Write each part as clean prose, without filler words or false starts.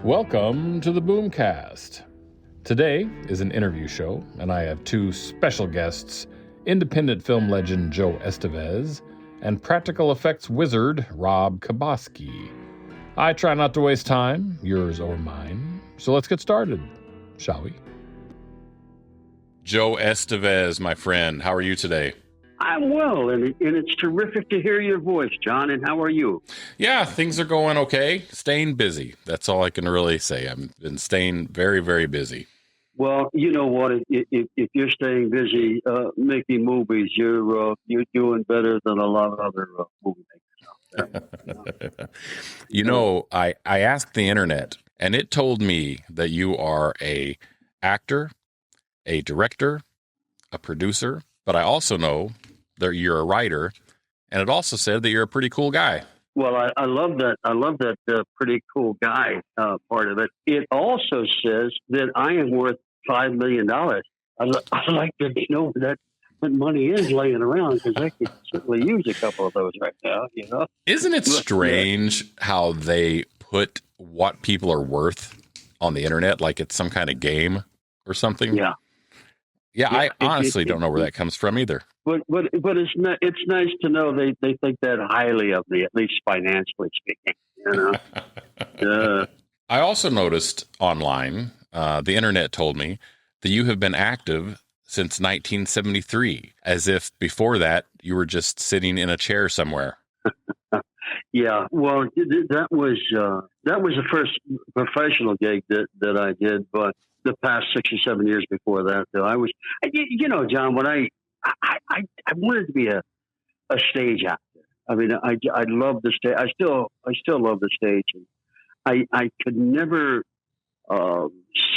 Welcome to the Boomcast. Today is an interview show, and I have two special guests, independent film legend Joe Estevez and practical effects wizard Rob Cobasky. I try not to waste time, yours or mine, so let's get started, shall we? Joe Estevez, my friend, how are you today? I'm well, and it's terrific to hear your voice, John, and how are you? Yeah, things are going okay. Staying busy. That's all I can really say. I've been staying very, very busy. Well, you know what? If you're staying busy making movies, you're doing better than a lot of other movie makers. You know, I asked the internet, and it told me that you are a actor, a director, a producer, but I also know that you're a writer, and it also said that you're a pretty cool guy. Well, I love that. I love that pretty cool guy part of it. It also says that I am worth $5 million. I'd like to know that money is laying around, because I could certainly use a couple of those right now. You know, isn't it strange how they put what people are worth on the internet, like it's some kind of game or something? Yeah, I honestly don't know where that comes from either. But it's nice to know they think that highly of me, at least financially speaking. You know. I also noticed online, the internet told me that you have been active since 1973, as if before that you were just sitting in a chair somewhere. Yeah, well, that was the first professional gig that I did, but the past 6 or 7 years before that, though, I was, you know, John, when I wanted to be a stage actor. I mean, I love the stage. I still love the stage, and I could never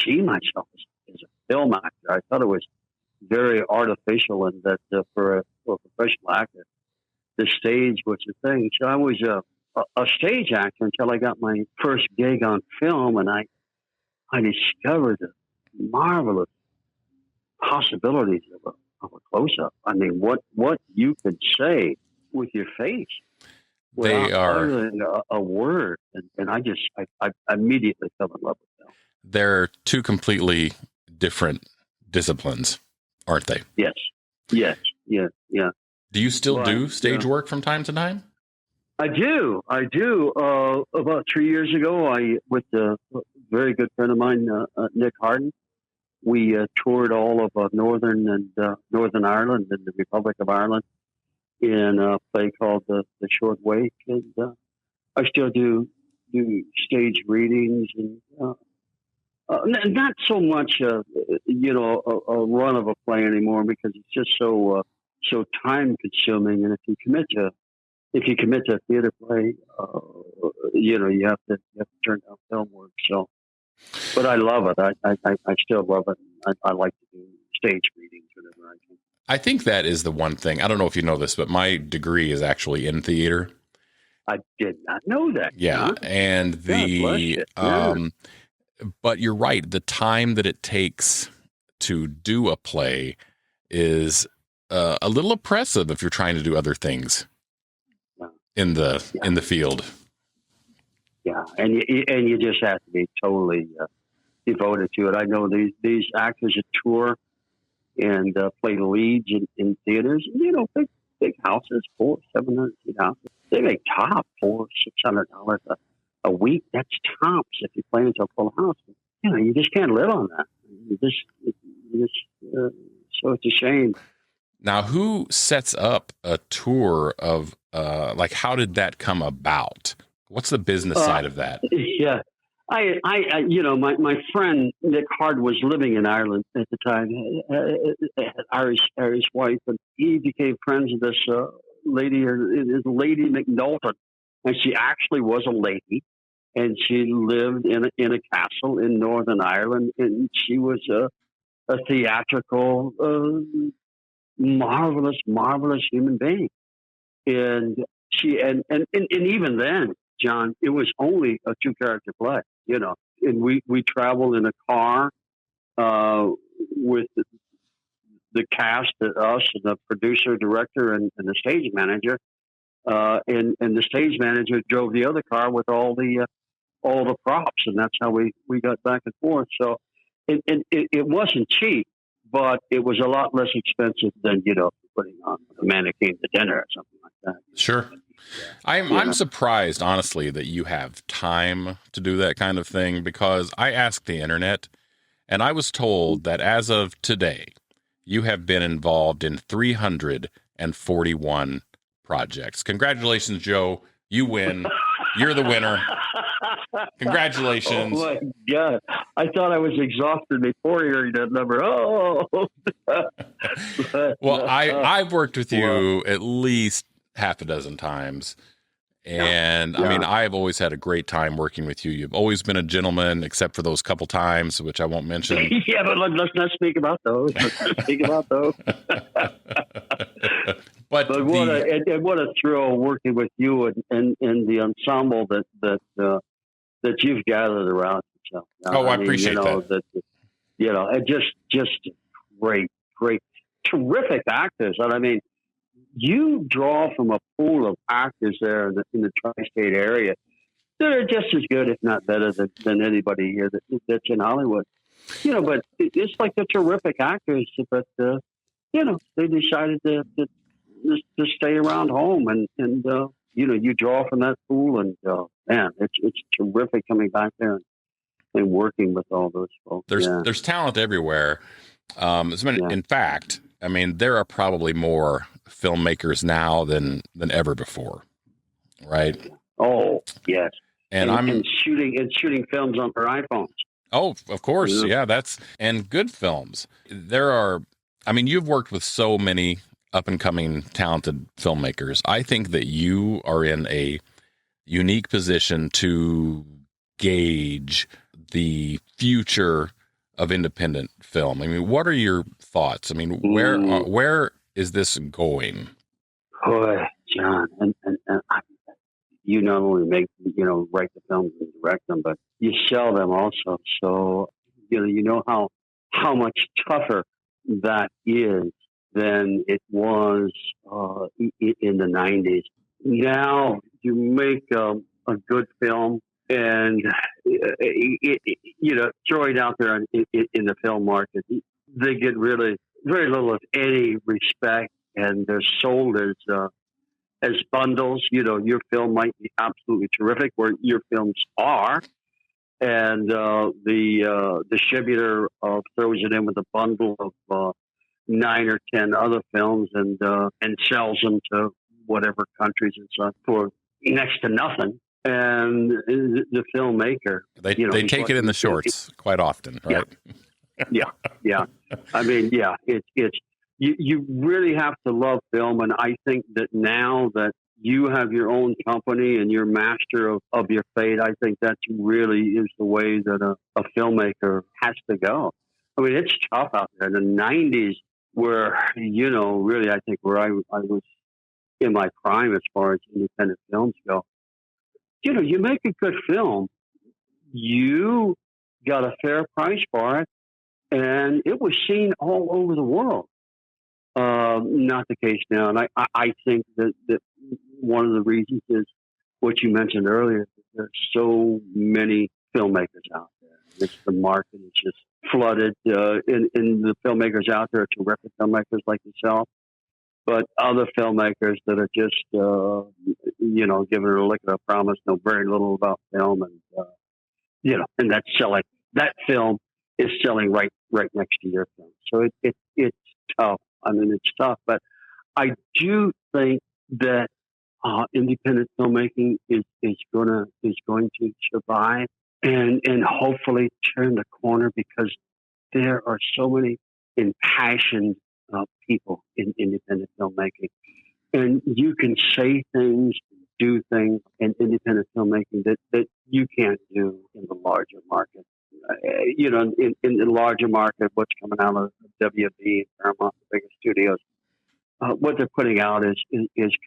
see myself as a film actor. I thought it was very artificial, and that for a professional actor, the stage was the thing. So I was a stage actor until I got my first gig on film, and I discovered the marvelous possibilities of a close-up. I mean, what you could say with your face, they are a word, and I immediately fell in love with them. They're two completely different disciplines, aren't they? Yes. Do you still do stage work from time to time? I do. About 3 years ago, with a very good friend of mine, Nick Harden, we toured all of Northern Ireland and the Republic of Ireland in a play called The Short Wake, and I still do stage readings and not so much a run of a play anymore, because it's just so time consuming. And if you commit to a theater play, you have to turn down film work. So, but I love it. I still love it. I like to do stage readings whenever I can. I think that is the one thing. I don't know if you know this, but my degree is actually in theater. I did not know that. Yeah, huh? And but you're right. The time that it takes to do a play is a little oppressive if you're trying to do other things in the field. Yeah, and you just have to be totally devoted to it. I know these actors that tour and play leads in theaters. You know, big houses, 700 seat houses. They make top $400-$600 a week. That's tops if you play into a full house. You know, you just can't live on that. So it's a shame. Now, who sets up a tour of how did that come about? What's the business side of that? Yeah, I my friend Nick Hard was living in Ireland at the time, Irish wife, and he became friends with this lady McNulton, and she actually was a lady, and she lived in a castle in Northern Ireland, and she was a theatrical, marvelous human being, and she and even then, John, it was only a 2-character play, you know, and we traveled in a car with the cast, us, and the producer, director, and the stage manager, and the stage manager drove the other car with all the all the props, and that's how we got back and forth. So it wasn't cheap, but it was a lot less expensive than putting on a mannequin to dinner or something like that. Sure. I'm surprised, honestly, that you have time to do that kind of thing, because I asked the internet, and I was told that as of today, you have been involved in 341 projects. Congratulations, Joe. You win. You're the winner. Congratulations. Oh, my God. I thought I was exhausted before hearing that number. Oh. Well, I've worked with you at least half a dozen times. And I mean, I've always had a great time working with you. You've always been a gentleman, except for those couple times, which I won't mention. Yeah, but let's not speak about those. But what a thrill working with you and the ensemble that you've gathered around yourself. I appreciate that. And just great, terrific actors. And I mean, you draw from a pool of actors there in the tri-state area that are just as good, if not better, than anybody here that's in Hollywood. But it's like they're terrific actors, but they decided to stay around home, and you draw from that pool, and man, it's terrific coming back there and working with all those folks. There's talent everywhere. In fact, I mean, there are probably more filmmakers now than ever before, right? Oh, yes. And shooting films on their iPhones. Oh, of course. Yeah, and good films. You've worked with so many up and coming talented filmmakers. I think that you are in a unique position to gauge the future of independent film. I mean, what are your thoughts? I mean, where is this going? Boy, John, and you not only write the films and direct them, but you sell them also. So you know how much tougher that is than it was in the 90s. Now you make a good film and throw it out there in the film market. They get really very little of any respect, and they're sold as bundles. Your film might be absolutely terrific, where your films are, and the distributor throws it in with a bundle of 9 or 10 other films, and sells them to whatever countries and such for next to nothing. And the filmmaker, they take it in the shorts quite often, right? Yeah. I mean, it's you really have to love film, and I think that now that you have your own company and you're master of your fate, I think that really is the way that a filmmaker has to go. I mean, it's tough out there. The 90s were, really, I think where I was in my prime as far as independent films go. You make a good film, you got a fair price for it, and it was seen all over the world. Not the case now. And I think that one of the reasons is what you mentioned earlier. There's so many filmmakers out there. The market is just flooded. In the filmmakers out there are terrific filmmakers like yourself, but other filmmakers that are just, giving it a lick of a promise, know very little about film, and and that's selling. That film is selling right next to your film. So it's tough. I mean, it's tough, but I do think that independent filmmaking is going to survive and hopefully turn the corner, because there are so many impassioned people in independent filmmaking, and you can say things, do things in independent filmmaking that you can't do in the larger market. In the larger market, what's coming out of WB and Paramount, the bigger studios, what they're putting out is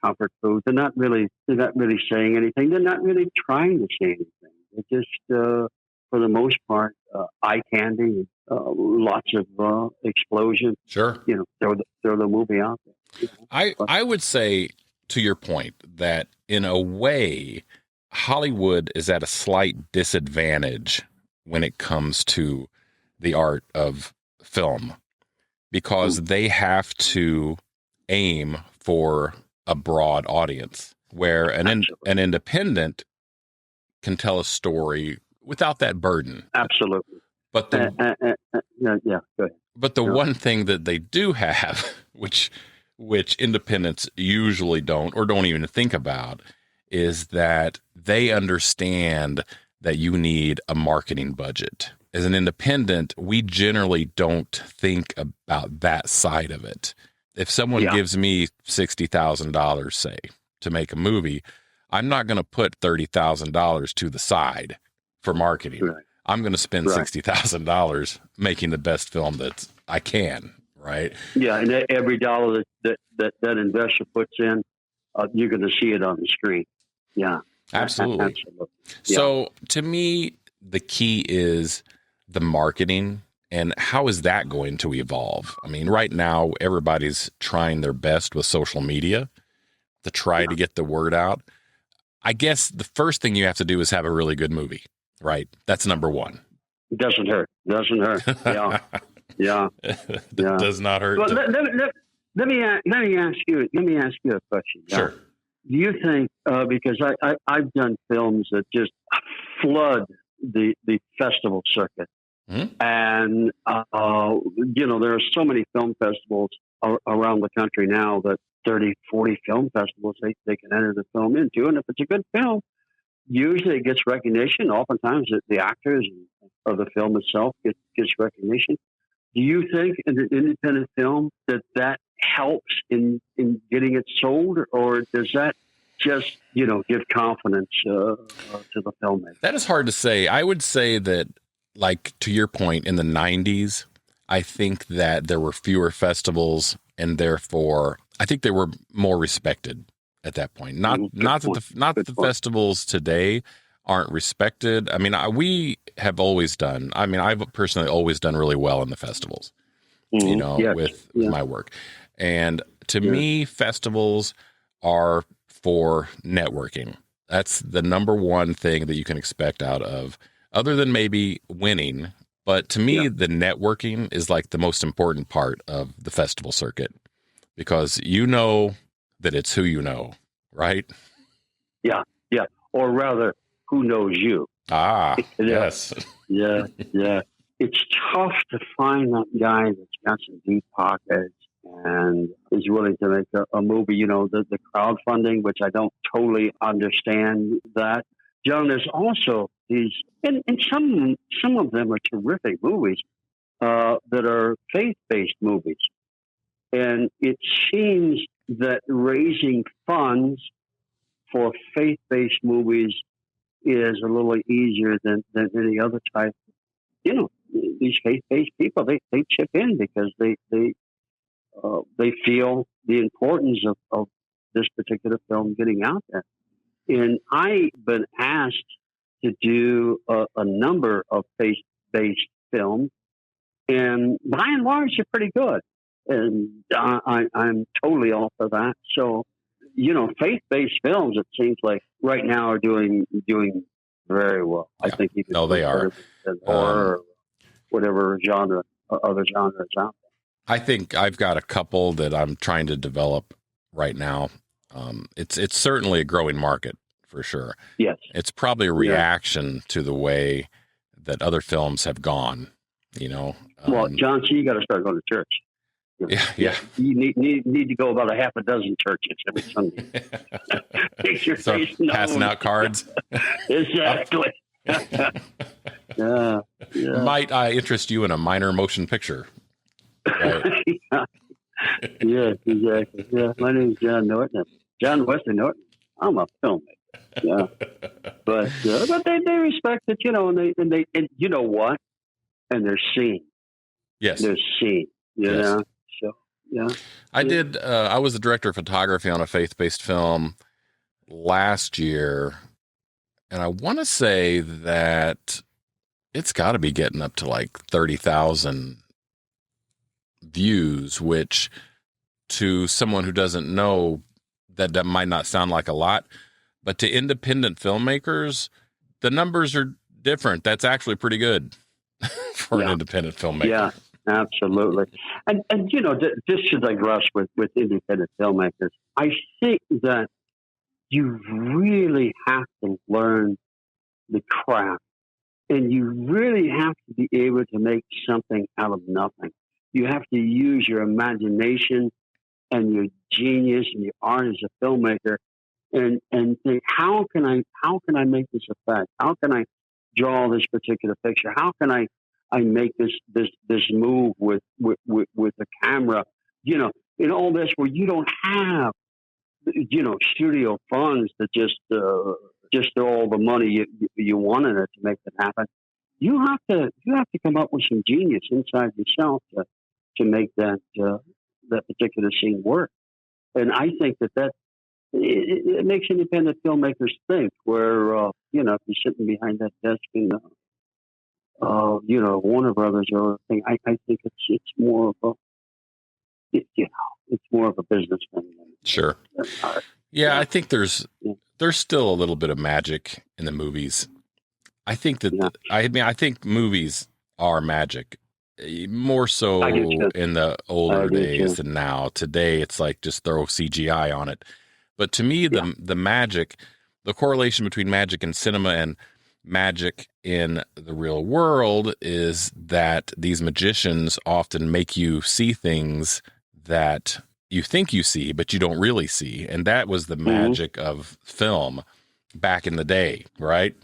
comfort food. They're not really saying anything. They're not really trying to say anything. They're just, for the most part, eye candy, lots of explosion. Sure. Throw the movie out there. I would say, to your point, that in a way, Hollywood is at a slight disadvantage when it comes to the art of film because they have to aim for a broad audience where an independent can tell a story without that burden. Absolutely. But yeah, go ahead. But the one thing that they do have, which independents usually don't or don't even think about, is that they understand that you need a marketing budget. As an independent, we generally don't think about that side of it. If someone gives me $60,000, say, to make a movie, I'm not going to put $30,000 to the side for marketing. Right. I'm going to spend $60,000 making the best film that I can, right? Yeah, and every dollar that investor puts in, you're going to see it on the screen. Yeah, absolutely. Absolutely. Yeah. So to me, the key is the marketing and how is that going to evolve? I mean, right now, everybody's trying their best with social media to try to get the word out. I guess the first thing you have to do is have a really good movie. Right. That's number one. It doesn't hurt. Yeah. Yeah. Does not hurt. Well, let me ask you a question. Sure. Do you think, because I've done films that just flood the festival circuit, and, there are so many film festivals around the country now that 30, 40 film festivals they can enter the film into. And if it's a good film, usually it gets recognition. Oftentimes the actors of the film itself gets recognition. Do you think in an independent film that helps in getting it sold, or does that just, give confidence to the filmmaker? That is hard to say. I would say that, like, to your point, in the 90s, I think that there were fewer festivals and therefore I think they were more respected at that point. Not that the festivals today aren't respected. I mean, we have always done. I mean, I've personally always done really well in the festivals. With my work, and to me, festivals are for networking. That's the number one thing that you can expect out of, other than maybe winning. But to me, the networking is like the most important part of the festival circuit because that it's who you know. Right? Yeah. Or rather, who knows you? Yes. Yeah. It's tough to find that guy that's got some deep pockets and is willing to make a movie. The crowdfunding, which I don't totally understand that. John, there's also these, and some of them are terrific movies that are faith-based movies. And it seems that raising funds for faith-based movies is a little easier than any other type. These faith-based people, they chip in because they feel the importance of this particular film getting out there. And I've been asked to do a number of faith-based films, and by and large, they're pretty good. And I'm totally all for that. So, faith-based films, it seems like right now are doing very well. Yeah. I think you can they are. Or whatever other genre is out there. I think I've got a couple that I'm trying to develop right now. It's certainly a growing market for sure. Yes. It's probably a reaction to the way that other films have gone, Well, John, so you got to start going to church. Yeah. You need to go about a half a dozen churches every Sunday. Take your face passing out cards. Exactly. Yeah. Might I interest you in a minor motion picture? Right. Yes, exactly. Yeah, my name is John Norton. John Wesley Norton. I'm a filmmaker. Yeah, but they respect it, and you know what? And they're seen. Yes, they're seen. Yeah. So yeah, I was the director of photography on a faith-based film last year, and I want to say that it's got to be getting up to like 30,000 views, which to someone who doesn't know, that might not sound like a lot, But to independent filmmakers, the numbers are different. That's actually pretty good for an independent filmmaker. Yeah, absolutely. And just to digress with independent filmmakers, I think that you really have to learn the craft, and you really have to be able to make something out of nothing. You have to use your imagination and your genius and your art as a filmmaker, and think, how can I make this effect? How can I draw this particular picture? How can I make this move with the camera? In all this where you don't have studio funds to just throw all the money you want in it to make it happen. You have to come up with some genius inside yourself to make that particular scene work. And I think that it makes independent filmmakers think. Where if you're sitting behind that desk in Warner Brothers or anything, I think it's more of it's more of a business thing. Sure. I think there's still a little bit of magic in the movies. I think that I think movies are magic, more so in the older days than now. Today, it's like just throw CGI on it. But to me, the magic, the correlation between magic in cinema and magic in the real world is that these magicians often make you see things that you think you see, but you don't really see. And that was the magic of film back in the day, right?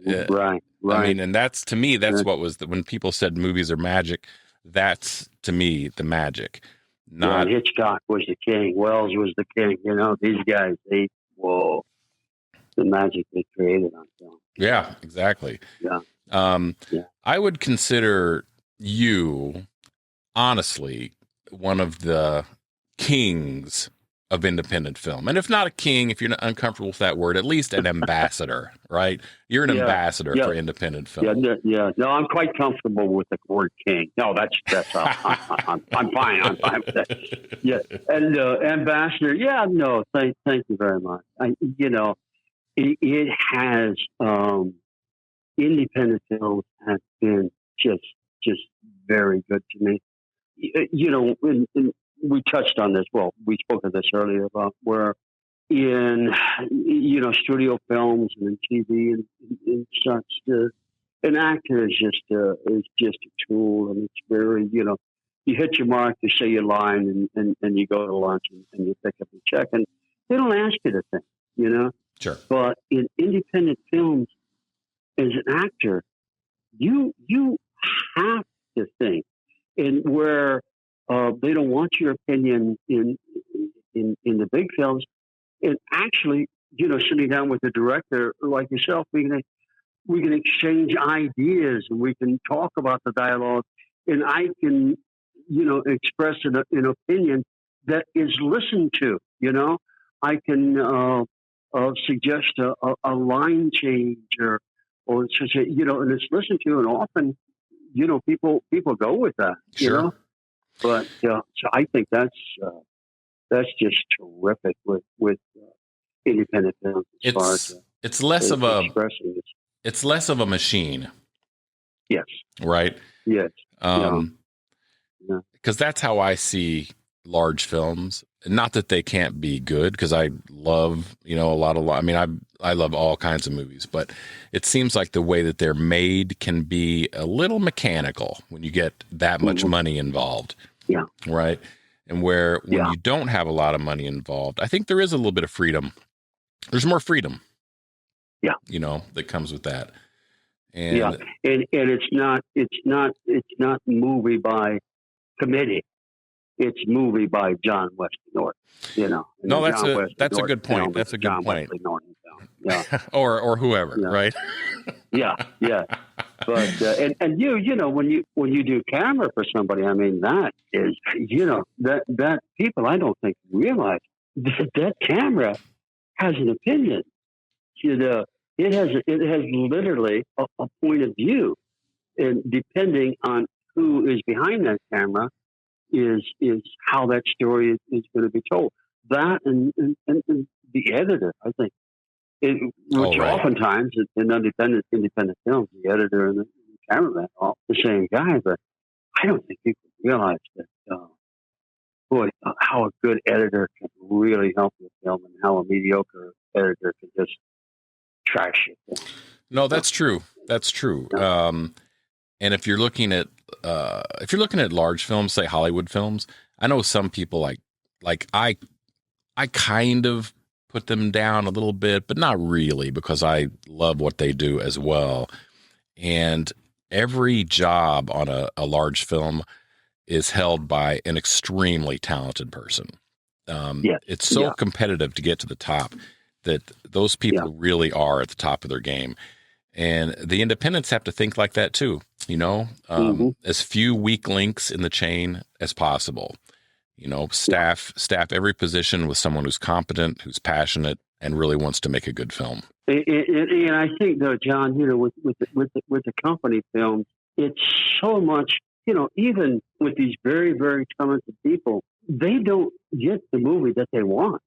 Right. I mean, and that's, to me, that's what was when people said movies are magic, that's, to me, the magic. Not Hitchcock was the king. Wells was the king. These guys, the magic they created on film. Yeah, exactly. Yeah. I would consider you, honestly, one of the kings of independent film. And if not a king, if you're not uncomfortable with that word, at least an ambassador, right? You're an ambassador for independent film. Yeah. No, I'm quite comfortable with the word king. No, that's I'm fine. I'm fine with that. Yeah. And ambassador. Yeah. No, thank you very much. It has, independent films have been just very good to me. We touched on this. Well, we spoke of this earlier about where in studio films and in TV and such, an actor is just a tool, and it's very you hit your mark, you say your line, and you go to lunch and you pick up your check, and they don't ask you to think, Sure. But in independent films, as an actor, you have to think, and where they don't want your opinion in the big films. And actually, sitting down with the director like yourself, we can exchange ideas, and we can talk about the dialogue, and I can, express an opinion that is listened to. I can suggest a line change or such and it's listened to, and often, people go with that. Sure. But so I think that's just terrific with independent films. It's less of a machine. Yes. Right. Yes. Because that's how I see large films. Not that they can't be good, because I love a lot. I mean, I love all kinds of movies, but it seems like the way that they're made can be a little mechanical when you get that much money involved. Yeah. Right. And when you don't have a lot of money involved, I think there is a little bit of freedom. There's more freedom. Yeah. That comes with that. And and it's not movie by committee. It's movie by John Wesley Norton. No, that's a good point. That's a good point. Yeah. or whoever, right? Yeah. But and when you do camera for somebody, I mean, that is that people, I don't think, realize that camera has an opinion. It has literally a point of view, and depending on who is behind that camera is how that story is going to be told. That and the editor, I think, which oftentimes in independent films, the editor and the cameraman are all the same guy. But I don't think people realize that, how a good editor can really help your film, and how a mediocre editor can just trash it. No, that's true. That's true. And if you're looking at large films, say Hollywood films, I know some people like I kind of put them down a little bit, but not really, because I love what they do as well. And every job on a large film is held by an extremely talented person. It's so competitive to get to the top that those people really are at the top of their game. And the independents have to think like that too, as few weak links in the chain as possible. Staff every position with someone who's competent, who's passionate, and really wants to make a good film. And I think, though, John, with the company films, it's so much, even with these very, very talented people, they don't get the movie that they want,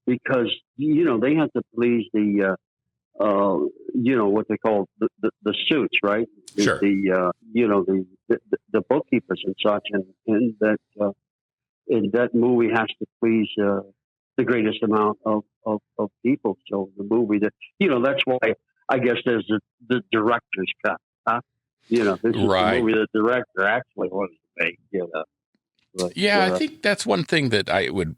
because they have to please the what they call the suits, right? Sure. The bookkeepers and such, and that movie has to please the greatest amount of people. So the movie that's why I guess there's the director's cut. This is the movie the director actually wants to make. But, I think that's one thing that I would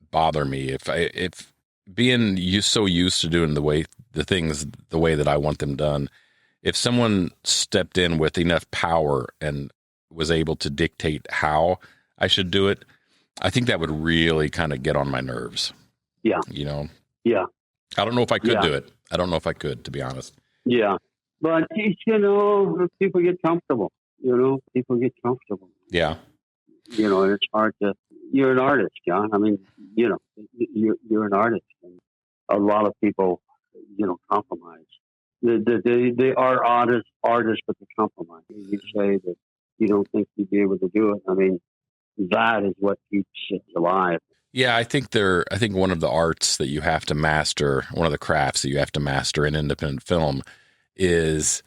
bother me if being so used to doing the things the way that I want them done. If someone stepped in with enough power and was able to dictate how I should do it, I think that would really kind of get on my nerves. Yeah. Yeah. I don't know if I could do it. I don't know if I could, to be honest. Yeah. But, people get comfortable. People get comfortable. Yeah. And it's hard you're an artist, John. I mean, you're an artist. And a lot of people, compromise. They are artists, but they compromise. You say that you don't think you'd be able to do it. I mean, that is what keeps it alive. Yeah, I think one of the arts that you have to master, one of the crafts that you have to master in independent film, is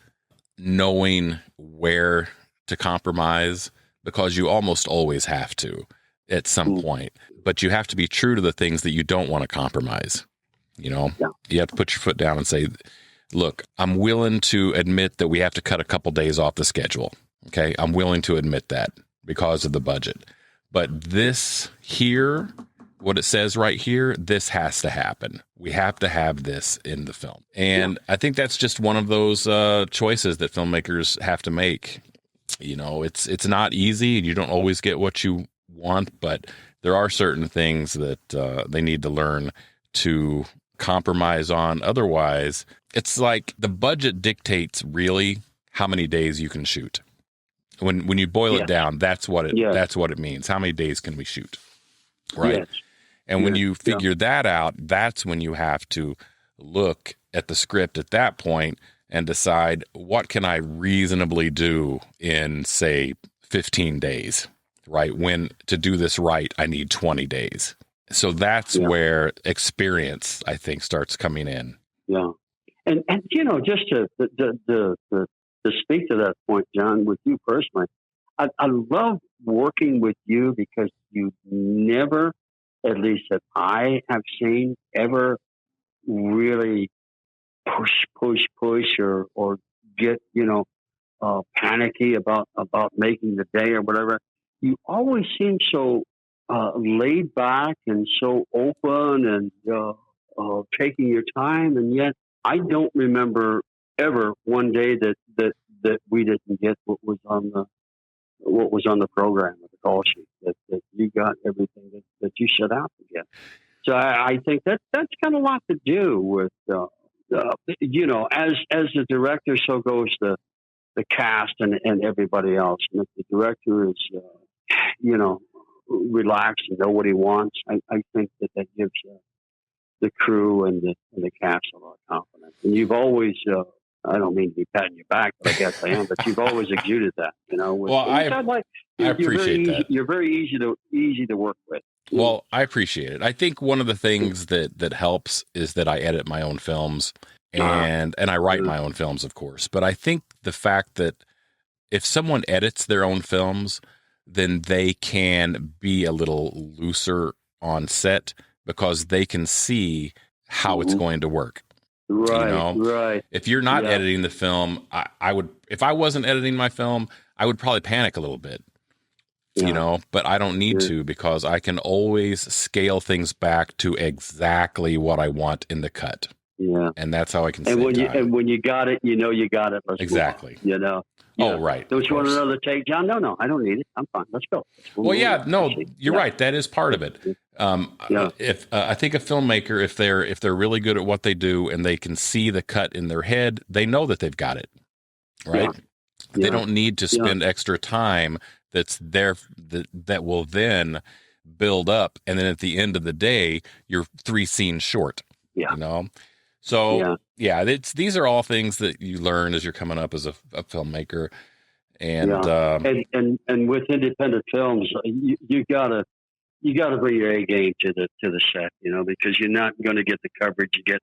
knowing where to compromise, because you almost always have to at some point. But you have to be true to the things that you don't want to compromise. You have to put your foot down and say, look, I'm willing to admit that we have to cut a couple days off the schedule. Okay, I'm willing to admit that because of the budget. But this here, what it says right here, this has to happen. We have to have this in the film. And I think that's just one of those choices that filmmakers have to make. It's not easy. You don't always get what you want, but there are certain things that they need to learn to compromise on. Otherwise, it's like the budget dictates really how many days you can shoot. When you boil it down, that's what it means. How many days can we shoot? Right. Yes. And when you figure that out, that's when you have to look at the script at that point and decide, what can I reasonably do in, say, 15 days, right? When to do this right, I need 20 days. So that's where experience, I think, starts coming in. Yeah. And just to speak to that point, John, with you personally, I love working with you, because you never, at least that I have seen, ever really push or get, panicky about making the day or whatever. You always seem so laid back and so open and taking your time. And yet I don't remember ever one day that we didn't get what was on the program or the call sheet, that you got everything that you set out to get. So I think that's got a lot to do with, as the director, so goes the cast and everybody else. And if the director is, relaxed and know what he wants, I think that gives the crew and the cast a lot of confidence. And you've always, I don't mean to be patting you back, but I guess I am. But you've always exuded that, I appreciate that. You're very easy to work with. Well, I appreciate it. I think one of the things that helps is that I edit my own films and I write my own films, of course. But I think the fact that if someone edits their own films, then they can be a little looser on set because they can see how it's going to work. Right, right. If you're not editing the film, I would, if I wasn't editing my film, I would probably panic a little bit, but I don't need to because I can always scale things back to exactly what I want in the cut. Yeah. And that's how I can save time. And when you got it, you got it. Let's exactly. Move on, Oh, right. Don't you want another take, John? No, I don't need it. I'm fine. Let's go. Well, you're right. That is part of it. If I think a filmmaker, if they're really good at what they do and they can see the cut in their head, they know that they've got it, right? They don't need to spend extra time that's there that will then build up, and then at the end of the day, you're 3 scenes short. So these are all things that you learn as you're coming up as a filmmaker, and with independent films, you gotta bring your A game to the set, because you're not going to get the coverage you get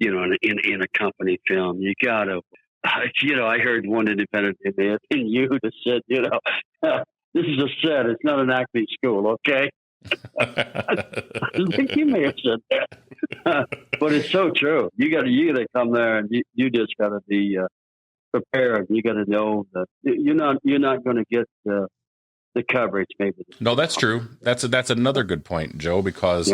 in a company film. You gotta, I heard one independent in you that said, this is a set, it's not an acting school, okay? I think you may have said that, but it's so true. You got to come there, and you just got to be prepared. You got to know that you're not going to get the coverage. Maybe. No, that's true. That's another good point, Joe. Because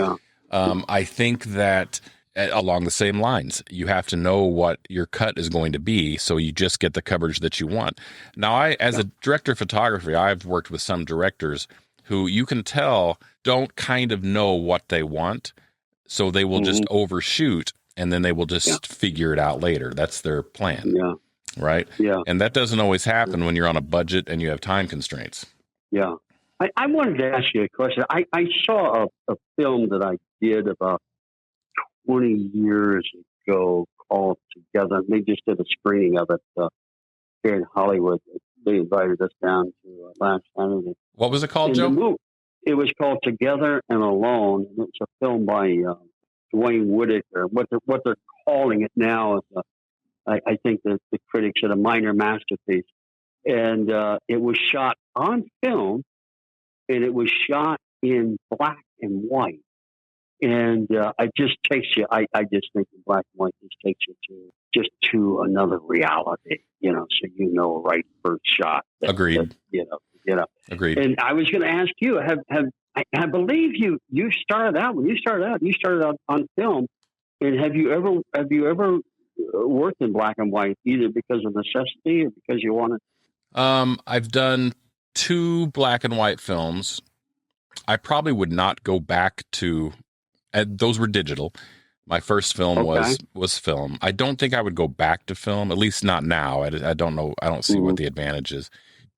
I think that along the same lines, you have to know what your cut is going to be, so you just get the coverage that you want. Now, as a director of photography, I've worked with some directors who you can tell don't kind of know what they want, so they will just overshoot, and then they will just figure it out later. That's their plan, right? Yeah, and that doesn't always happen when you're on a budget and you have time constraints. Yeah, I wanted to ask you a question. I saw a film that I did about 20 years ago called Together. They just did a screening of it here in Hollywood. They invited us down to last Saturday. What was it called, Joe? It was called Together and Alone. It's a film by Dwayne Whitaker. What they're calling it now is, I think the critics said, a minor masterpiece. And it was shot on film, and it was shot in black and white. And I just takes you. I just think in black and white just takes you to another reality. So right first shot. Agreed. Agreed. And I was going to ask you, I believe you started out when you started out on film, and have you ever worked in black and white either because of necessity or because you wanted? I've done 2 black and white films. I probably would not go back to. Those were digital. My first film was film. I don't think I would go back to film, at least not now. I don't know. I don't see what the advantage is.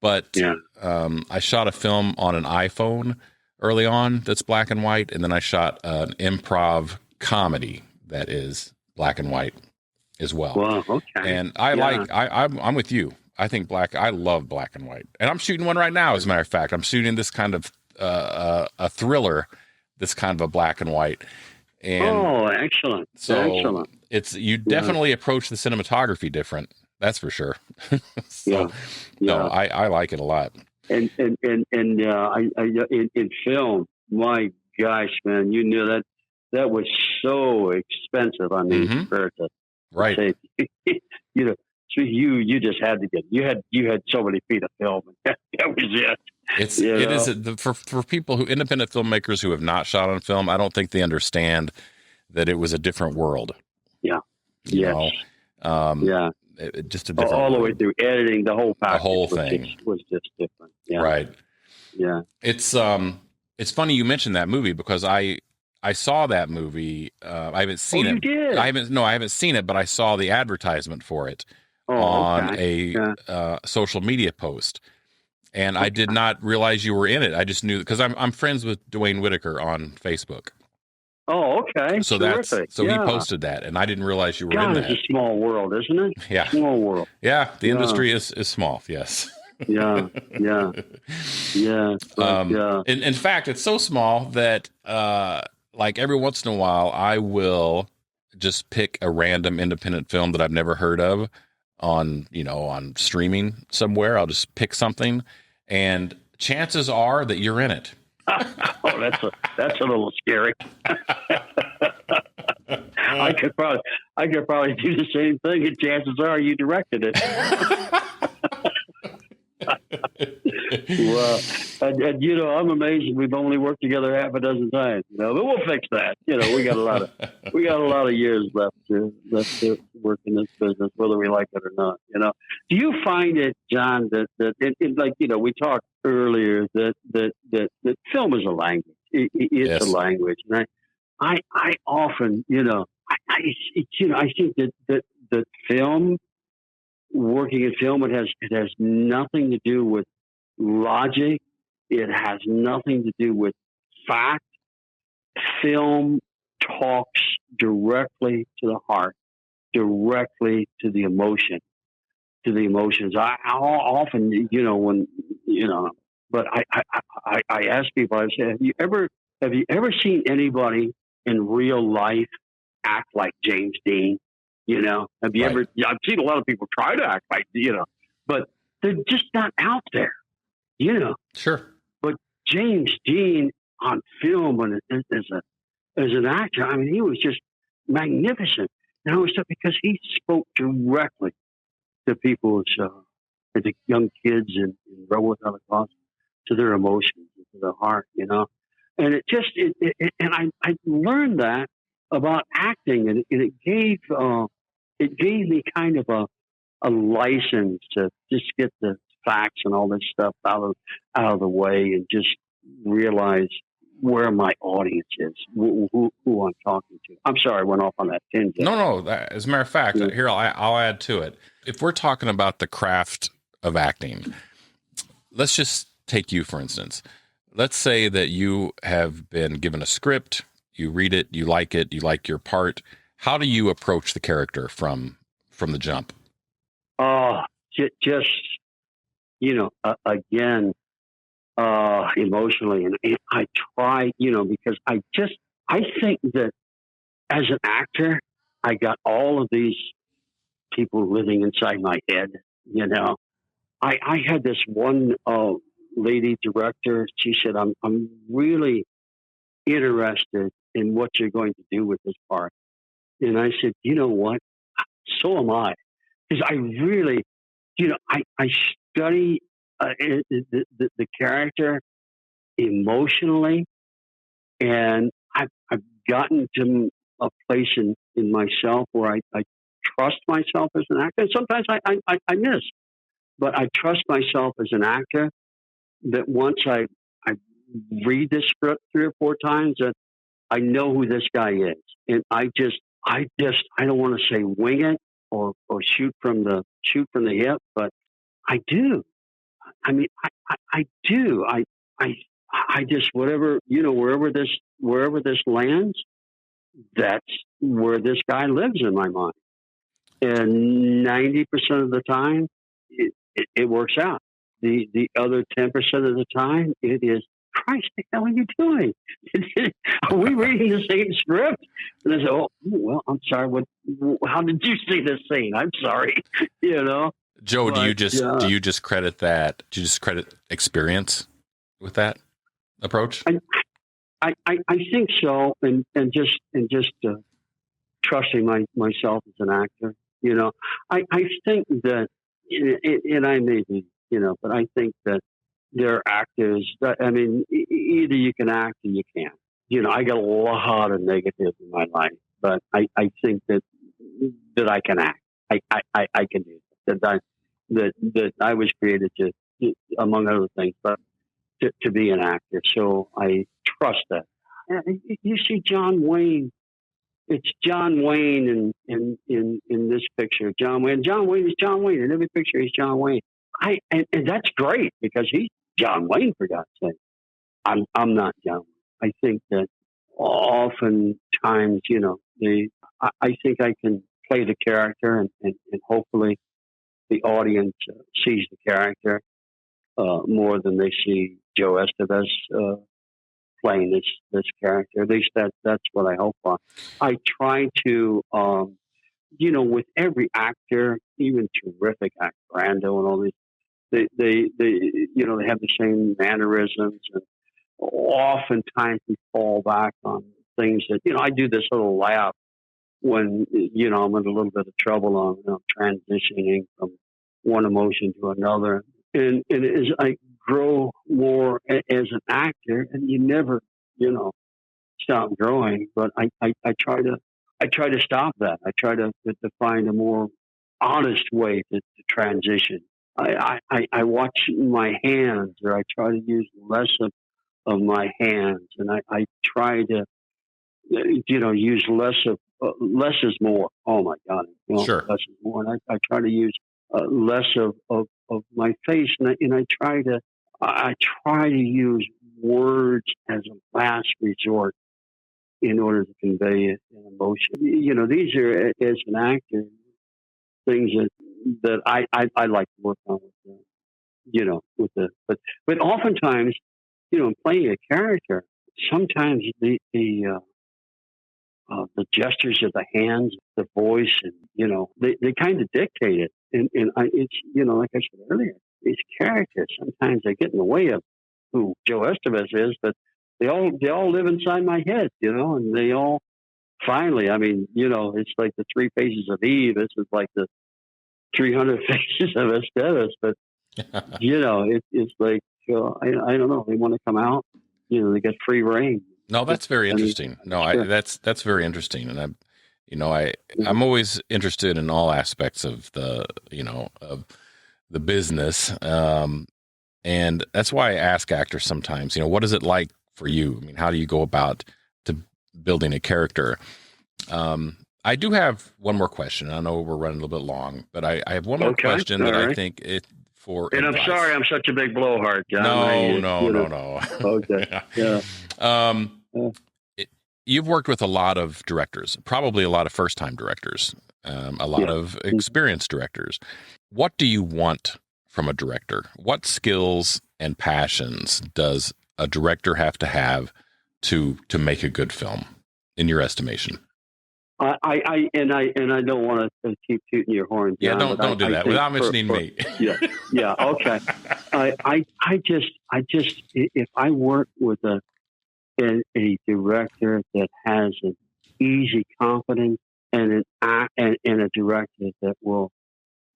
But I shot a film on an iPhone early on that's black and white, and then I shot an improv comedy that is black and white as well. Wow, okay. And I'm with you. I think I love black and white. And I'm shooting one right now, as a matter of fact. I'm shooting this kind of a thriller that's kind of a black and white. And excellent. So you definitely approach the cinematography different. That's for sure. I like it a lot. And in film, my gosh, man, that was so expensive. I mean, compared to right. So you just had to you had so many feet of film. That was it. It is for people independent filmmakers who have not shot on film. I don't think they understand that it was a different world. Yeah. Just a different all the way through editing, the whole package, the whole thing was just different. Yeah. Right. Yeah. It's funny you mentioned that movie because I saw that movie. I haven't seen it. You did? I haven't seen it, but I saw the advertisement for it on a social media post. And I did not realize you were in it. I just knew because I'm friends with Dwayne Whitaker on Facebook. Oh, okay. So he posted that, and I didn't realize you were in that. It's a small world, isn't it? Yeah, small world. Yeah, the industry is small. Yes. Yeah. But, in fact, it's so small that like every once in a while, I will just pick a random independent film that I've never heard of on streaming somewhere. I'll just pick something, and chances are that you're in it. oh, that's a little scary. I could probably do the same thing, and chances are you directed it. Well, and I'm amazed we've only worked together half a dozen times. But we'll fix that. We got a lot of years left to work in this business, whether we like it or not. Do you find it, John, that like we talked earlier that film is a language. It's Yes. a language, and I often I think that film. Working in film, it has nothing to do with logic. It has nothing to do with fact. Film talks directly to the heart, directly to the emotions. I often, but I ask people, I say, have you ever seen anybody in real life act like James Dean? Have you ever? I've seen a lot of people try to act like, but they're just not out there, Sure. But James Dean on film and as an actor, I mean, he was just magnificent. And it was because he spoke directly to people's, the young kids in Row Without a Cause, to their emotions, to their heart, And and I learned that about acting, and it gave me kind of a license to just get the facts and all this stuff out of the way, and just realize where my audience is, who I'm talking to. I'm sorry, I went off on that tangent. No. As a matter of fact, here I'll add to it. If we're talking about the craft of acting, let's just take you, for instance. Let's say that you have been given a script, you read it, you like your part. How do you approach the character from the jump? Just again, emotionally, and I try, because I think that as an actor, I got all of these people living inside my head. I had this one lady director. She said, "I'm really interested in what you're going to do with this part." And I said, "You know what? So am I." Because I really, I study the character emotionally, and I've gotten to a place in myself where I trust myself as an actor. And sometimes I miss, but I trust myself as an actor that once I read the script 3 or 4 times, that I know who this guy is. And I don't want to say wing it or shoot from the hip, but I do. I mean, I do. I just, wherever this lands, that's where this guy lives in my mind. And 90% of the time, it works out. The other 10% of the time, it is, Christ, the hell are you doing? Are we reading the same script? And I say, oh, well, I'm sorry. How did you see this scene? I'm sorry. Joe, do you just credit that? Do you just credit experience with that approach? I think so, and just trusting myself as an actor. I think that, and I may be, but I think that there are actors that, I mean, either you can act or you can't. I got a lot of negatives in my life, but I think that I can act. I can do that. That I was created to, among other things, but to be an actor. So I trust that. You see John Wayne. It's John Wayne in this picture. John Wayne. John Wayne is John Wayne. In every picture, he's John Wayne. And that's great because he's John Wayne, for God's sake. I'm not John Wayne. I think that oftentimes, I think I can play the character and hopefully the audience sees the character. more than they see Joe Estevez playing this character. At least that's what I hope for. I try to, with every actor, even terrific actor, Brando and all these, they have the same mannerisms, and oftentimes we fall back on things that, I do this little laugh when, I'm in a little bit of trouble on transitioning from one emotion to another. And as I grow more as an actor, and you never, stop growing, but I try to stop that. I try to find a more honest way to transition. I watch my hands, or I try to use less of my hands, and I try to, use less is more. Oh my God. Sure. Less is more. And I try to use less of my face. And I try to use words as a last resort in order to convey an emotion. These are, as an actor, things that I like to work on but oftentimes, playing a character, sometimes the gestures of the hands, the voice, and they kind of dictate it. And it's like I said earlier, these characters sometimes they get in the way of who Joe Estevez is, but they all live inside my head, and they all finally. It's like the 3 faces of Eve. This is like the 300 faces of Estevez, but it's like I don't know. They want to come out, they get free reign. No, that's very interesting. Sure. That's very interesting, and I'm always interested in all aspects of the of the business, and that's why I ask actors sometimes, what is it like for you? I mean, how do you go about to building a character? I do have one more question. I know we're running a little bit long, but I have one more question that I think it. And advice. I'm sorry, I'm such a big blowhard, John. No. Okay. Yeah. You've worked with a lot of directors, probably a lot of first-time directors, a lot of experienced directors. What do you want from a director? What skills and passions does a director have to make a good film, in your estimation? I don't want to keep tooting your horn, John. Yeah, don't do that without mentioning me. Yeah, okay. I just if I work with a director that has an easy confidence and a director that will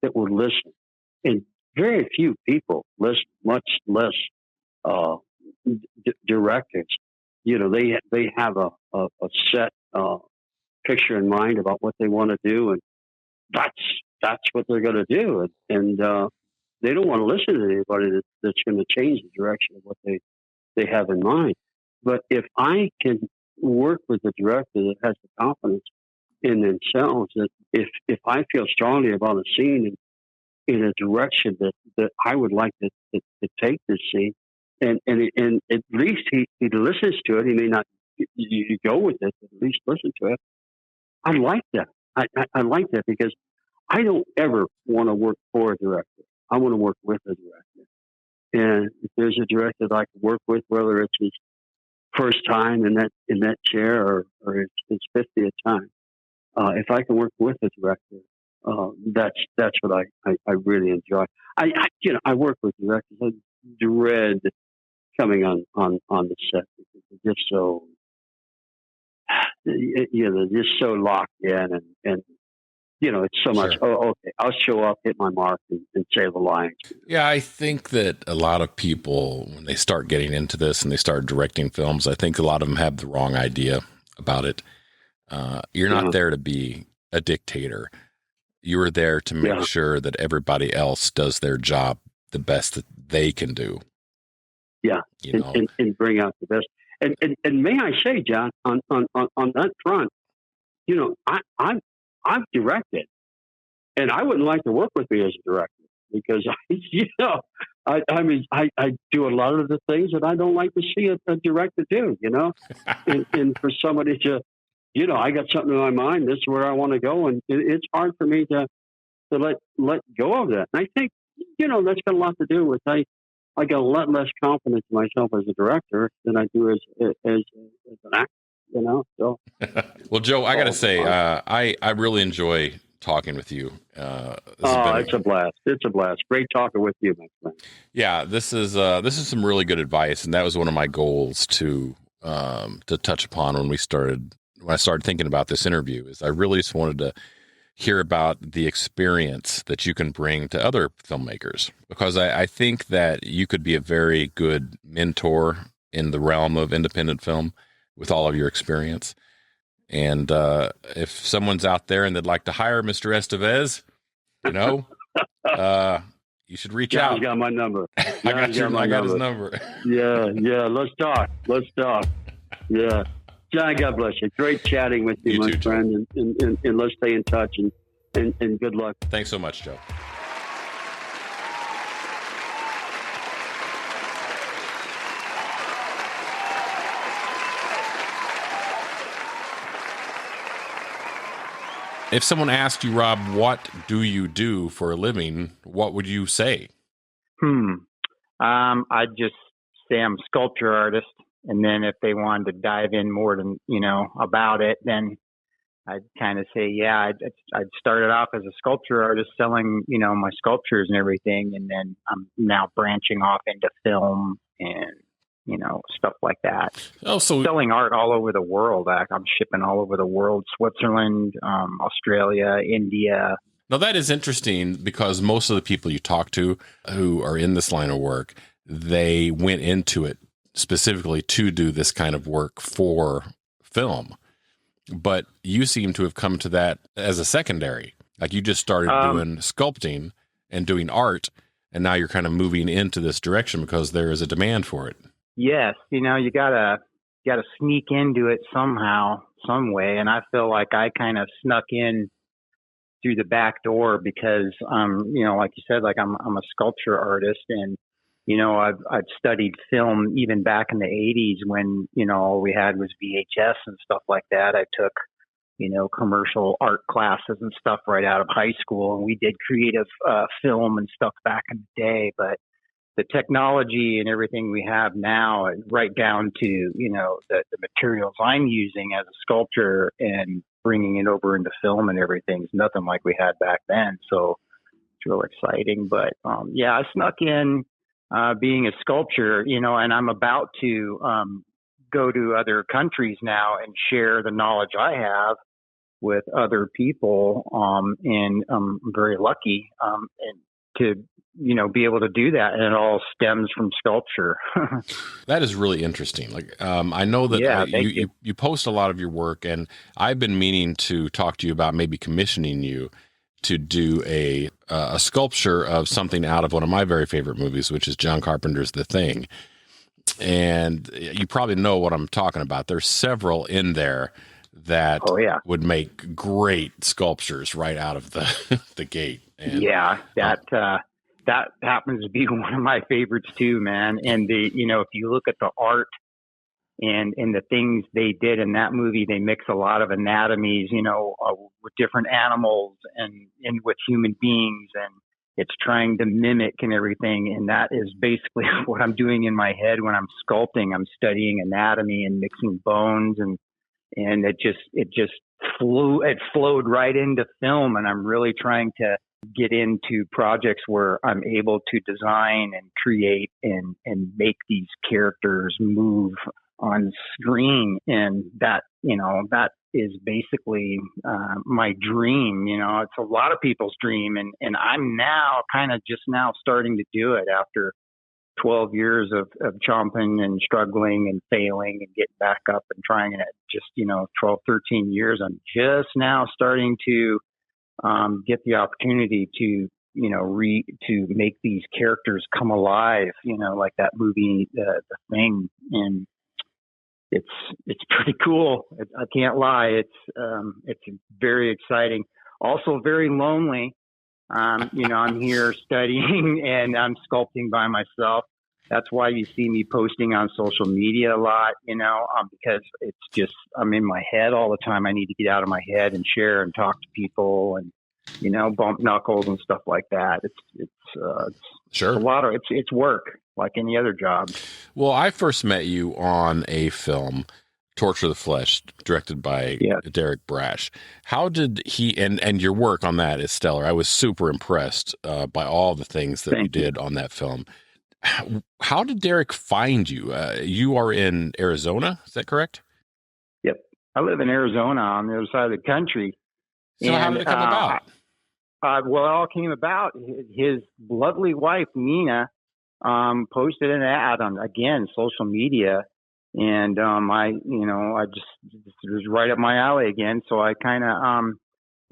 listen, and very few people listen, much less directors. They have a set picture in mind about what they want to do, and that's what they're going to do, and they don't want to listen to anybody that's going to change the direction of what they have in mind. But if I can work with a director that has the confidence in themselves, that if I feel strongly about a scene in a direction that I would like to take this scene, and at least he listens to it. He may not you go with it, but at least listen to it. I like that. I like that because I don't ever want to work for a director. I want to work with a director. And if there's a director that I can work with, whether it's his first time in that chair or it's his 50th time, if I can work with a director, that's what I really enjoy. I work with directors. I dread coming on the set because they're just so they're just so locked in and it's so much. Sure. Oh, okay, I'll show up, hit my mark, and say the lines. Yeah, I think that a lot of people, when they start getting into this and they start directing films, I think a lot of them have the wrong idea about it. You're not there to be a dictator. You're there to make sure that everybody else does their job the best that they can do. Yeah, and bring out the best. And may I say, John, on that front, I've directed, and I wouldn't like to work with me as a director because I do a lot of the things that I don't like to see a director do. And for somebody to, I got something in my mind. This is where I want to go, and it's hard for me to let go of that. And I think that's got a lot to do with I got a lot less confidence in myself as a director than I do as an actor. So. Well, Joe, I got to say, I really enjoy talking with you. It's a blast. It's a blast. Great talking with you, my friend. Yeah, this is some really good advice, and that was one of my goals to touch upon when I started thinking about this interview. Is I really just wanted to hear about the experience that you can bring to other filmmakers, because I think that you could be a very good mentor in the realm of independent film with all of your experience. And if someone's out there and they'd like to hire Mr. Estevez, you should reach out. John's got my number. I got his number. Yeah. Let's talk. Yeah. John, God bless you. Great chatting with you, my friend. And let's stay in touch and good luck. Thanks so much, Joe. If someone asked you, Rob, what do you do for a living, what would you say? I'd just say I'm a sculpture artist. And then if they wanted to dive in more than, about it, then I'd kind of say, I'd started off as a sculpture artist selling, my sculptures and everything. And then I'm now branching off into film and, stuff like that. Oh, so selling art all over the world. I'm shipping all over the world, Switzerland, Australia, India. Now that is interesting, because most of the people you talk to who are in this line of work, they went into it specifically to do this kind of work for film. But you seem to have come to that as a secondary. Like you just started doing sculpting and doing art, and now you're kind of moving into this direction because there is a demand for it. Yes, you gotta sneak into it somehow, some way, and I feel like I kind of snuck in through the back door because, like you said, like I'm a sculpture artist, and I've studied film even back in the 80s when all we had was VHS and stuff like that. I took commercial art classes and stuff right out of high school, and we did creative film and stuff back in the day, but the technology and everything we have now, right down to, the materials I'm using as a sculptor and bringing it over into film and everything is nothing like we had back then. So it's real exciting. But I snuck in being a sculptor, and I'm about to go to other countries now and share the knowledge I have with other people. And I'm very lucky and to be able to do that, and it all stems from sculpture. That is really interesting. Like, I know that you post a lot of your work, and I've been meaning to talk to you about maybe commissioning you to do a sculpture of something out of one of my very favorite movies, which is John Carpenter's The Thing. And you probably know what I'm talking about. There's several in there that would make great sculptures right out of the gate. And, that happens to be one of my favorites too, man. And if you look at the art and the things they did in that movie, they mix a lot of anatomies, with different animals and with human beings, and it's trying to mimic and everything. And that is basically what I'm doing in my head when I'm sculpting. I'm studying anatomy and mixing bones, and it flowed right into film. And I'm really trying to get into projects where I'm able to design and create and make these characters move on screen. And that is basically my dream. It's a lot of people's dream. And I'm now kind of just now starting to do it after 12 years of chomping and struggling and failing and getting back up and trying it. Just, 12, 13 years. I'm just now starting to get the opportunity to, to make these characters come alive, like that movie, The Thing. And it's pretty cool. I can't lie. It's very exciting. Also very lonely. I'm here studying and I'm sculpting by myself. That's why you see me posting on social media a lot, because it's just, I'm in my head all the time. I need to get out of my head and share and talk to people and, bump knuckles and stuff like that. It's sure. A lot of, it's work. like any other job. Well, I first met you on a film, Torture the Flesh, directed by Derek Brash. How did he, and your work on that is stellar. I was super impressed by all the things that you did on that film. How did Derek find you? You are in Arizona, is that correct? Yep. I live in Arizona on the other side of the country. So how did it come about? Well, it all came about. His lovely wife, Nina, posted an ad on, again, social media. And it was right up my alley again. So I kind of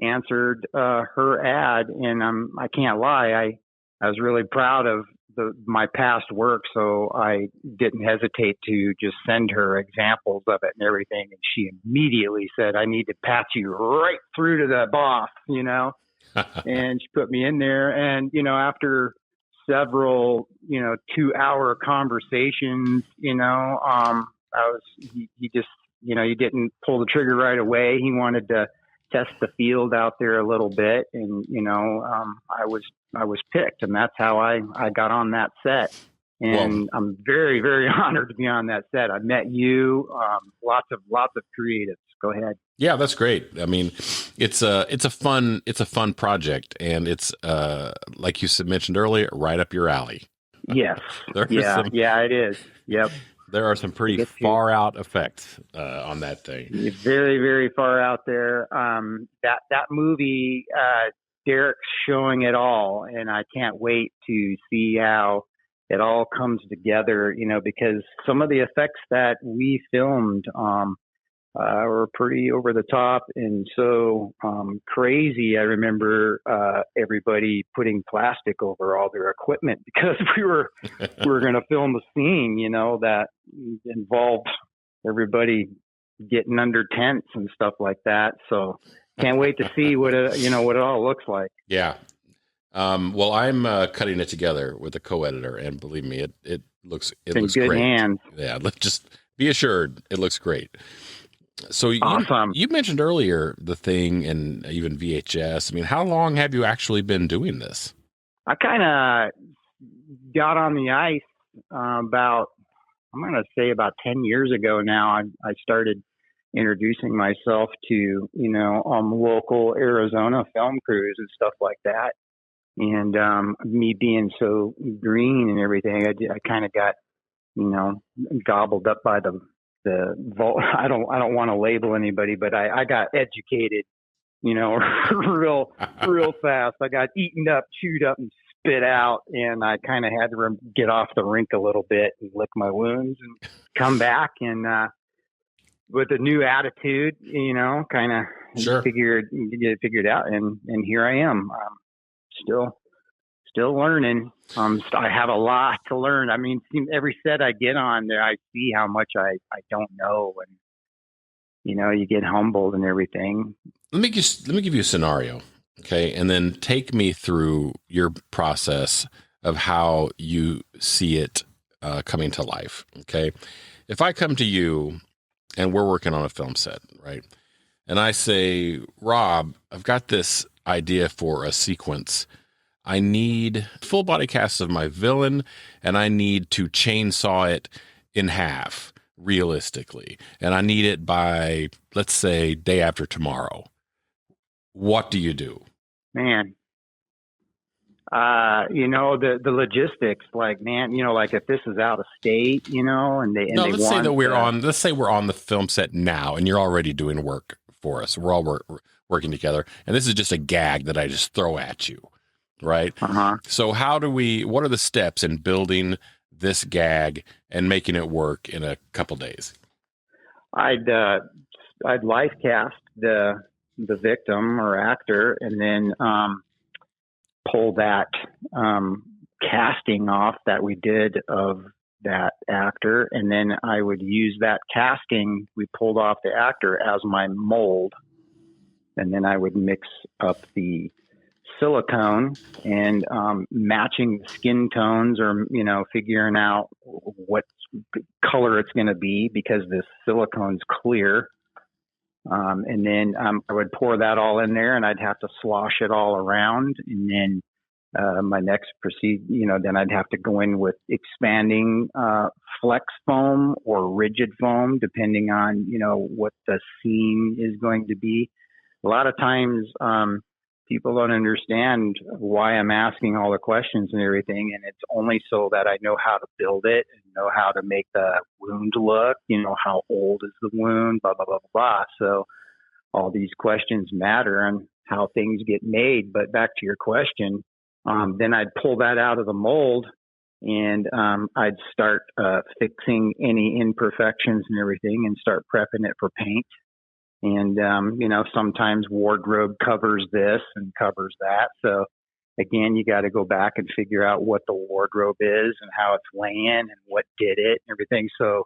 answered her ad, and I can't lie, I was really proud of my past work, so I didn't hesitate to just send her examples of it and everything. And she immediately said, "I need to patch you right through to the boss," and she put me in there. And after several 2-hour conversations, he just he didn't pull the trigger right away. He wanted to test the field out there a little bit, and I was picked, and that's how I got on that set. And I'm very, very honored to be on that set. I met you, lots of creatives. Go ahead. Yeah, that's great. I mean, it's a fun project, and it's like you mentioned earlier, right up your alley. Yes. It is. Yep. There are some pretty far out effects on that thing. Very, very far out there. That movie, Derek's showing it all, and I can't wait to see how it all comes together. Because some of the effects that we filmed were pretty over the top and so crazy. I remember everybody putting plastic over all their equipment because we were going to film a scene, that involved everybody getting under tents and stuff like that. So can't wait to see what it all looks like. Yeah. Well, I'm cutting it together with a co-editor, and believe me, it looks good great. Hands. Yeah, just be assured it looks great. So awesome. You mentioned earlier the thing and even VHS. I mean, how long have you actually been doing this? I kind of got on the ice about 10 years ago now. I started introducing myself to, local Arizona film crews and stuff like that. And me being so green and everything, I kind of got, gobbled up by the I don't want to label anybody, but I got educated, real fast. I got eaten up, chewed up, and spit out, and I kind of had to get off the rink a little bit and lick my wounds and come back and with a new attitude, kind of get it figured out, and here I am, still learning. I have a lot to learn. I mean, every set I get on there, I see how much I don't know, and you get humbled and everything. Let me give you a scenario, okay, and then take me through your process of how you see it coming to life. Okay, if I come to you and we're working on a film set, right, and I say, Rob, I've got this idea for a sequence. I need full body cast of my villain, and I need to chainsaw it in half realistically. And I need it by, let's say, day after tomorrow. What do you do? Man, the logistics, like if this is out of state, let's say we're on the film set now, and you're already doing work for us. We're all working together, and this is just a gag that I just throw at you. Right. Uh-huh. So what are the steps in building this gag and making it work in a couple days? I'd live cast the victim or actor, and then pull that casting off that we did of that actor. And then I would use that casting we pulled off the actor as my mold. And then I would mix up the silicone and matching the skin tones, or figuring out what color it's going to be because this silicone's clear, and then I would pour that all in there, and I'd have to slosh it all around, and then my next then I'd have to go in with expanding flex foam or rigid foam, depending on, what the scene is going to be. A lot of times people don't understand why I'm asking all the questions and everything, and it's only so that I know how to build it and know how to make the wound look, how old is the wound, blah, blah, blah, blah, blah. So all these questions matter on how things get made. But back to your question, then I'd pull that out of the mold and I'd start fixing any imperfections and everything and start prepping it for paint. And, sometimes wardrobe covers this and covers that. So again, you got to go back and figure out what the wardrobe is and how it's laying and what did it and everything. So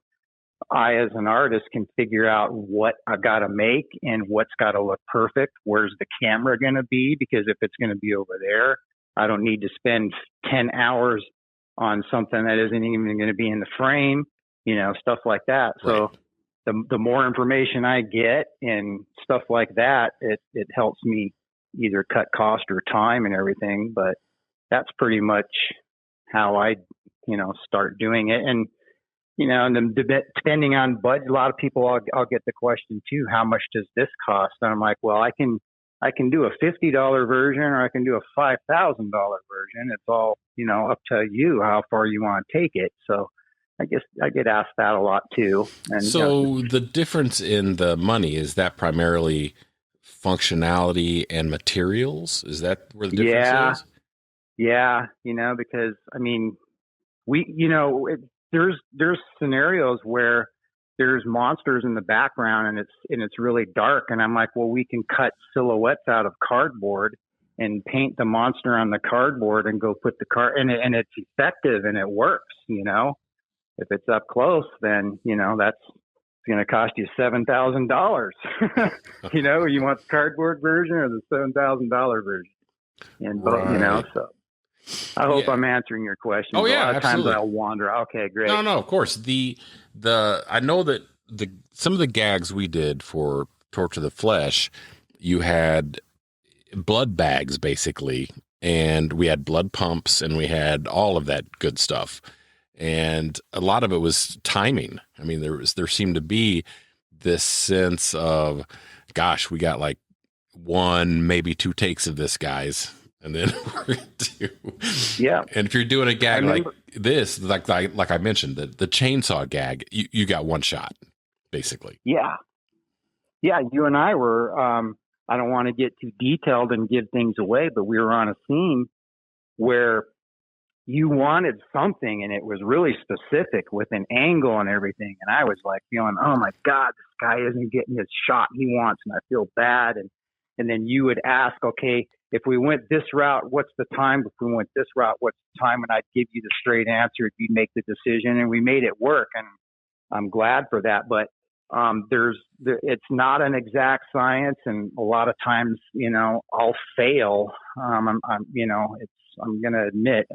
I, as an artist, can figure out what I got to make and what's got to look perfect. Where's the camera going to be? Because if it's going to be over there, I don't need to spend 10 hours on something that isn't even going to be in the frame, stuff like that. Right. So the more information I get and stuff like that, it helps me either cut cost or time and everything. But that's pretty much how I, start doing it. And, and then depending on budget, a lot of people, I'll get the question too, how much does this cost? And I'm like, well, I can do a $50 version or I can do a $5,000 version. It's all, up to you, how far you want to take it. So I guess I get asked that a lot too. And so the difference in the money, is that primarily functionality and materials? Is that where the difference is? Yeah. Because there's scenarios where there's monsters in the background and it's really dark. And I'm like, well, we can cut silhouettes out of cardboard and paint the monster on the cardboard and go put the and it's effective and it works, If it's up close, then, that's going to cost you $7,000. You want the cardboard version or the $7,000 version? And, right. So I hope I'm answering your question. Oh, yeah, a lot of absolutely. times I'll wander. Okay, great. No, of course. I know that some of the gags we did for Torture the Flesh, you had blood bags basically, and we had blood pumps and we had all of that good stuff. And a lot of it was timing. I mean, there seemed to be this sense of, gosh, we got like 1, maybe 2 takes of this, guys. And then we're going to yeah. And if you're doing a gag like this, like I mentioned, the chainsaw gag, you got 1 shot, basically. Yeah. Yeah, you and I were, I don't want to get too detailed and give things away, but we were on a scene where you wanted something and it was really specific with an angle and everything. And I was like feeling, oh my God, this guy isn't getting his shot he wants. And I feel bad. And then you would ask, okay, if we went this route, what's the time? If we went this route, what's the time? And I'd give you the straight answer if you make the decision, and we made it work. And I'm glad for that. But it's not an exact science. And a lot of times, I'll fail. I'm going to admit,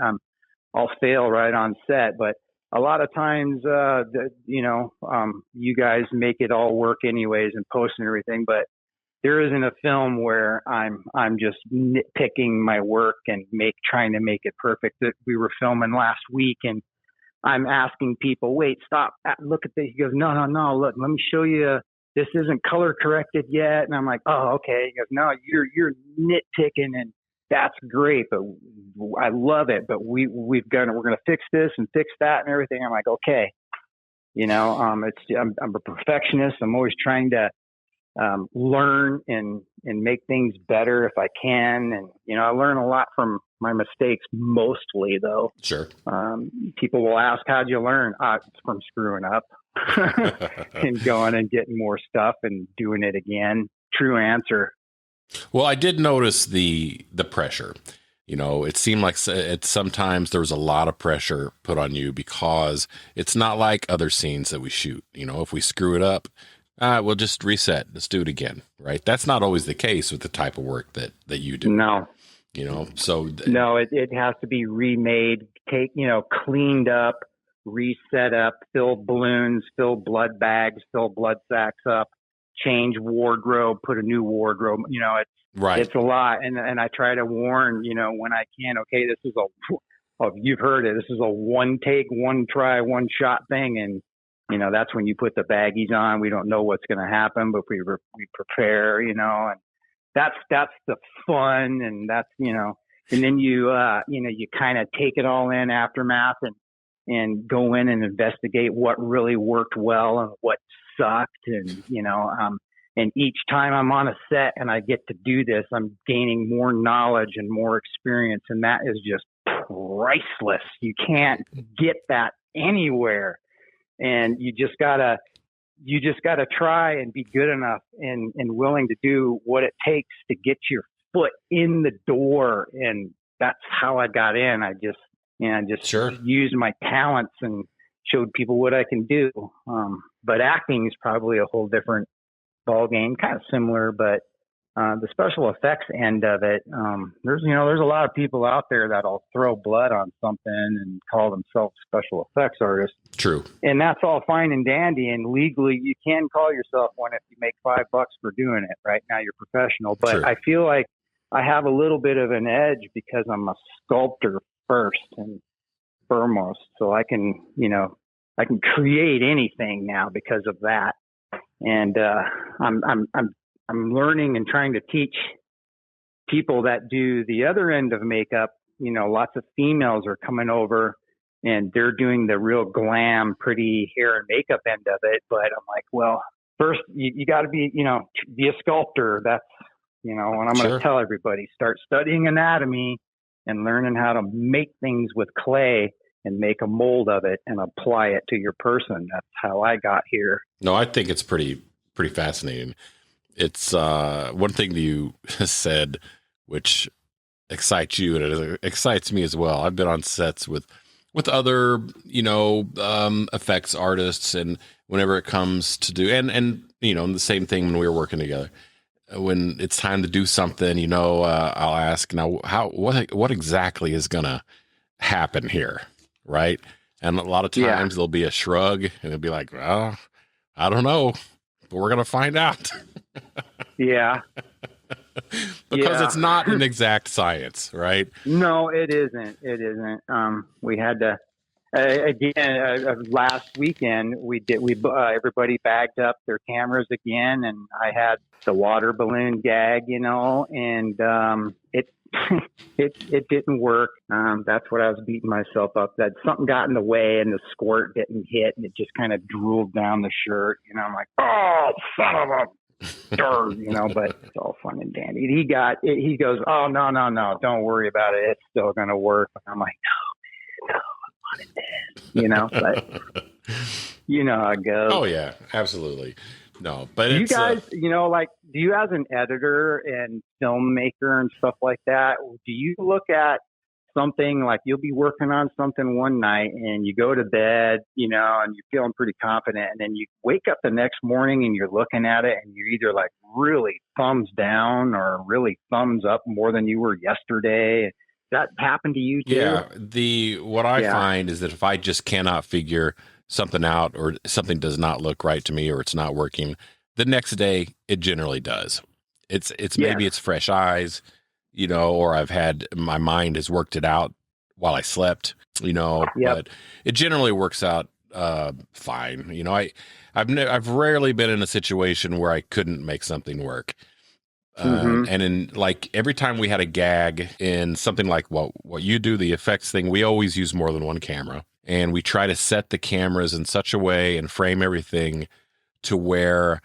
I'll fail right on set, but a lot of times, you guys make it all work anyways and post and everything, but there isn't a film where I'm just nitpicking my work and trying to make it perfect. That we were filming last week and I'm asking people, wait, stop, look at this. He goes, no, look, let me show you. This isn't color corrected yet. And I'm like, oh, okay. He goes, no, you're nitpicking and that's great, but I love it. But we're going to fix this and fix that and everything. I'm like, okay, I'm a perfectionist. I'm always trying to learn and make things better if I can. And I learn a lot from my mistakes, mostly though. Sure. People will ask, how'd you learn? It's from screwing up and going and getting more stuff and doing it again. True answer. Well, I did notice the pressure. It seemed like sometimes there was a lot of pressure put on you because it's not like other scenes that we shoot. If we screw it up, we'll just reset. Let's do it again. Right. That's not always the case with the type of work that you do. No. No, it has to be remade, cleaned up, reset up, fill balloons, fill blood bags, fill blood sacks up. change wardrobe, put a new wardrobe. It's a lot. And I try to warn, when I can, okay, this is you've heard it. This is a one take, one try, one shot thing. And, that's when you put the baggies on. We don't know what's going to happen, but we prepare, and that's the fun. And that's, and then you kind of take it all in aftermath and go in and investigate what really worked well and what sucked. And, and each time I'm on a set and I get to do this, I'm gaining more knowledge and more experience. And that is just priceless. You can't get that anywhere. And you just gotta try and be good enough and willing to do what it takes to get your foot in the door. And that's how I got in. I just Sure. used my talents and showed people what I can do. But acting is probably a whole different ball game, kind of similar, but the special effects end of it, there's a lot of people out there that'll throw blood on something and call themselves special effects artists. True. And that's all fine and dandy. And legally, you can call yourself one if you make $5 for doing it. Right now, you're professional. But Sure. I feel like I have a little bit of an edge because I'm a sculptor first and foremost. So I can create anything now because of that. And I'm learning and trying to teach people that do the other end of makeup. Lots of females are coming over and they're doing the real glam, pretty hair and makeup end of it. But I'm like, well, first you got to be a sculptor. That's, and I'm going to tell everybody, start studying anatomy and learning how to make things with clay and make a mold of it and apply it to your person. That's how I got here. No, I think it's pretty fascinating. It's one thing that you said, which excites you, and it excites me as well. I've been on sets with other, effects artists, and whenever it comes to do, and the same thing when we were working together. When it's time to do something, I'll ask, now, what exactly is gonna happen here, right? And a lot of times there'll be a shrug, and it'll be like, well, I don't know, but we're gonna find out. Yeah. Because it's not an exact science, right? No, it isn't. We had to, last weekend everybody bagged up their cameras again, and I had the water balloon gag, and it didn't work. That's what I was beating myself up. That something got in the way and the squirt didn't hit, and it just kind of drooled down the shirt. I'm like, oh, son of a but it's all fun and dandy. He goes, oh, no, don't worry about it. It's still going to work. And I'm like, no, I wanted this, but how it goes. Oh yeah, absolutely. No, but you guys, do you as an editor and filmmaker and stuff like that, do you look at something like you'll be working on something one night and you go to bed, and you're feeling pretty confident, and then you wake up the next morning and you're looking at it and you're either like really thumbs down or really thumbs up more than you were yesterday? That happened to you too? Yeah. What I find is that if I just cannot figure something out, or something does not look right to me, or it's not working, the next day it generally does. It's maybe it's fresh eyes, or I've had, my mind has worked it out while I slept, but it generally works out fine. I've rarely been in a situation where I couldn't make something work. And in every time we had a gag in something like what you do, the effects thing, we always use more than one camera, and we try to set the cameras in such a way and frame everything to where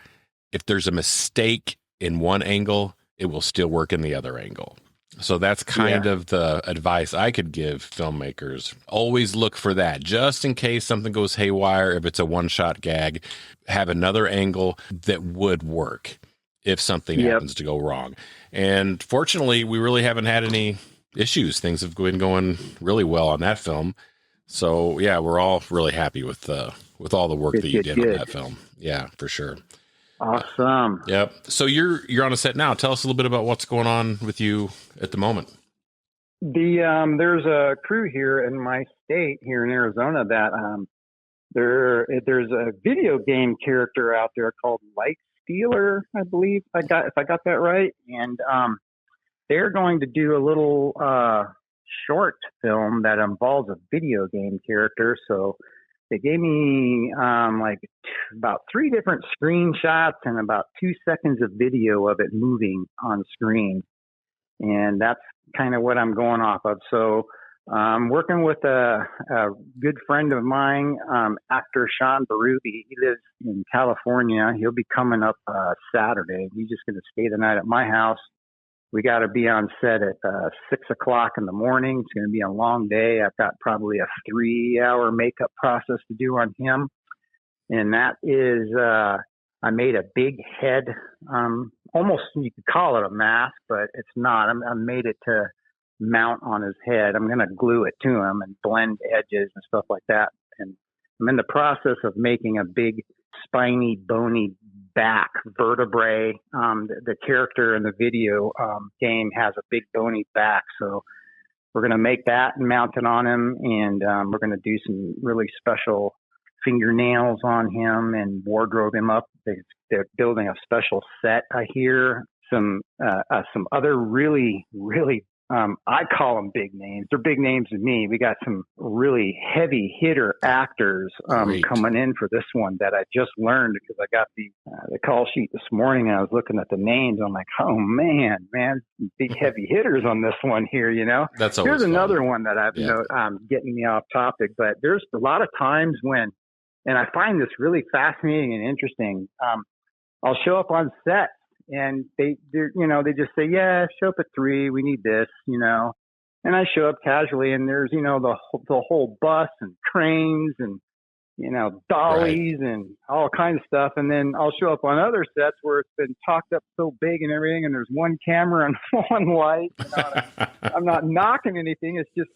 if there's a mistake in one angle, it will still work in the other angle. So that's kind of the advice I could give filmmakers. Always look for that, just in case something goes haywire. If it's a one-shot gag, have another angle that would work if something happens to go wrong. And fortunately, we really haven't had any issues. Things have been going really well on that film. So yeah, we're all really happy with all the work that you did on that film. Yeah, for sure. Awesome. Yep. So you're on a set now. Tell us a little bit about what's going on with you at the moment. There's a crew here in my state, here in Arizona, that there's a video game character out there called Light Steeler, I believe if I got that right. And they're going to do a little short film that involves a video game character. So they gave me about 3 different screenshots and about 2 seconds of video of it moving on screen. And that's kind of what I'm going off of. So I'm working with a good friend of mine, actor Sean Barubi. He lives in California. He'll be coming up Saturday. He's just going to stay the night at my house. We got to be on set at 6 o'clock in the morning. It's going to be a long day. I've got probably a 3-hour makeup process to do on him. And that is, I made a big head, almost you could call it a mask, but it's not. I made it to mount on his head. I'm going to glue it to him and blend edges and stuff like that. And I'm in the process of making a big spiny, bony back vertebrae. The character in the video game has a big bony back. So we're going to make that and mount it on him. And we're going to do some really special fingernails on him and wardrobe him up. They're building a special set, I hear. Some other really, really I call them big names. They're big names to me. We got some really heavy hitter actors coming in for this one that I just learned because I got the call sheet this morning and I was looking at the names. I'm like, oh man, big heavy hitters on this one here. You know, that's always here's fun. Another one that I've getting me off topic, but there's a lot of times when, and I find this really fascinating and interesting. I'll show up on set. And they just say, yeah, show up at 3. We need this, and I show up casually and there's, the whole bus and cranes and, dollies and all kinds of stuff. And then I'll show up on other sets where it's been talked up so big and everything. And there's one camera and one light. I'm not knocking anything. It's just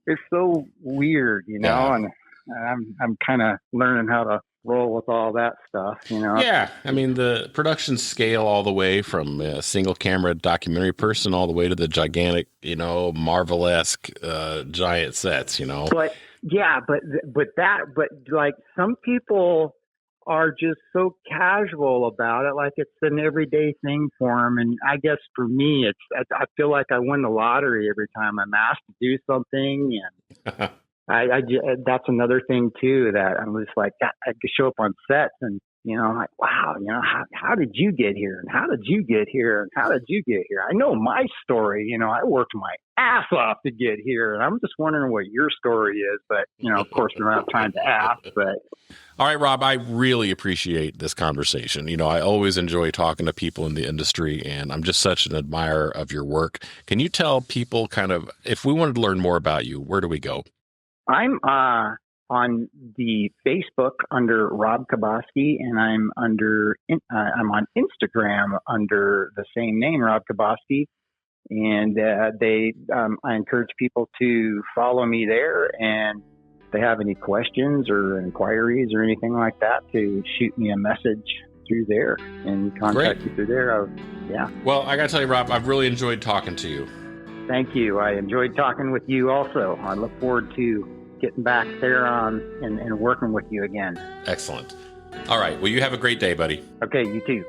it's so weird, and I'm kind of learning how to roll with all that stuff, Yeah, I mean, the production scale all the way from a single camera documentary person all the way to the gigantic, Marvel-esque giant sets, But yeah, but like some people are just so casual about it, like it's an everyday thing for them. And I guess for me, I feel like I win the lottery every time I'm asked to do something, and that's another thing too, that I'm just like, I could show up on sets and, I'm like, wow, how did you get here? And how did you get here? And how did you get here? I know my story, I worked my ass off to get here. And I'm just wondering what your story is. But, of course, we don't have time to ask. But all right, Rob, I really appreciate this conversation. I always enjoy talking to people in the industry, and I'm just such an admirer of your work. Can you tell people kind of, if we wanted to learn more about you, where do we go? I'm on the Facebook under Rob Cobasky, and I'm on Instagram under the same name, Rob Cobasky. And I encourage people to follow me there. And if they have any questions or inquiries or anything like that, to shoot me a message through there and contact me through there. Well, I got to tell you, Rob, I've really enjoyed talking to you. Thank you. I enjoyed talking with you also. I look forward to getting back there and working with you again. Excellent. All right. Well, you have a great day, buddy. Okay, you too.